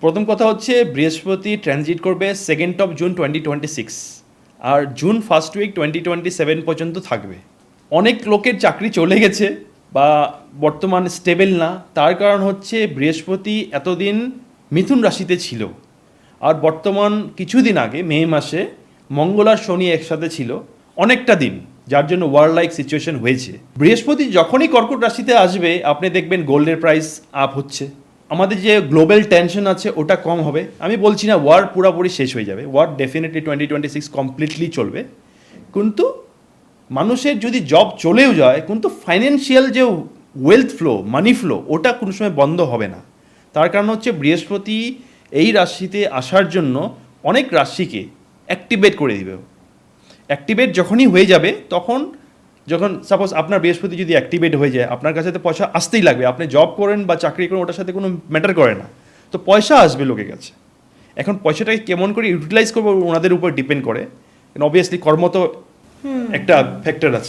প্রথম কথা হচ্ছে বৃহস্পতি ট্রানজিট করবে 2nd of June 2026 আর জুন ফার্স্ট উইক 2027 পর্যন্ত থাকবে। অনেক লোকের চাকরি চলে গেছে বা বর্তমান স্টেবল না, তার কারণ হচ্ছে বৃহস্পতি এতদিন মিথুন রাশিতে ছিল, আর বর্তমান কিছুদিন আগে মে মাসে মঙ্গল আর শনি একসাথে ছিল অনেকটা দিন, যার জন্য ওয়ার লাইক সিচুয়েশন হয়েছে। বৃহস্পতি যখনই কর্কট রাশিতে আসবে আপনি দেখবেন গোল্ডের প্রাইস আপ হচ্ছে, আমাদের যে গ্লোবাল টেনশন আছে ওটা কম হবে। আমি বলছি না ওয়ার পুরোপুরি শেষ হয়ে যাবে, ওয়ার ডেফিনেটলি 2026 কমপ্লিটলি চলবে, কিন্তু মানুষের যদি জব চলেও যায় কিন্তু ফাইন্যান্সিয়াল যে ওয়েলথ ফ্লো, মানি ফ্লো, ওটা কোনো সময় বন্ধ হবে না। তার কারণ হচ্ছে বৃহস্পতি এই রাশিতে আসার জন্য অনেক রাশিকে অ্যাক্টিভেট করে দিবে। অ্যাক্টিভেট যখনই হয়ে যাবে যখন সাপোজ আপনার বৃহস্পতি যদি অ্যাক্টিভেট হয়ে যায়, আপনার কাছে তো পয়সা আসতেই লাগবে, আপনি জব করেন বা চাকরি করেন ওটার সাথে কোনো ম্যাটার করে না, তো পয়সা আসবে লোকের কাছে। এখন পয়সাটাকে কেমন করে ইউটিলাইজ করবো ওনাদের উপর ডিপেন্ড করে, অবভিয়াসলি কর্ম তো একটা ফ্যাক্টর আছে।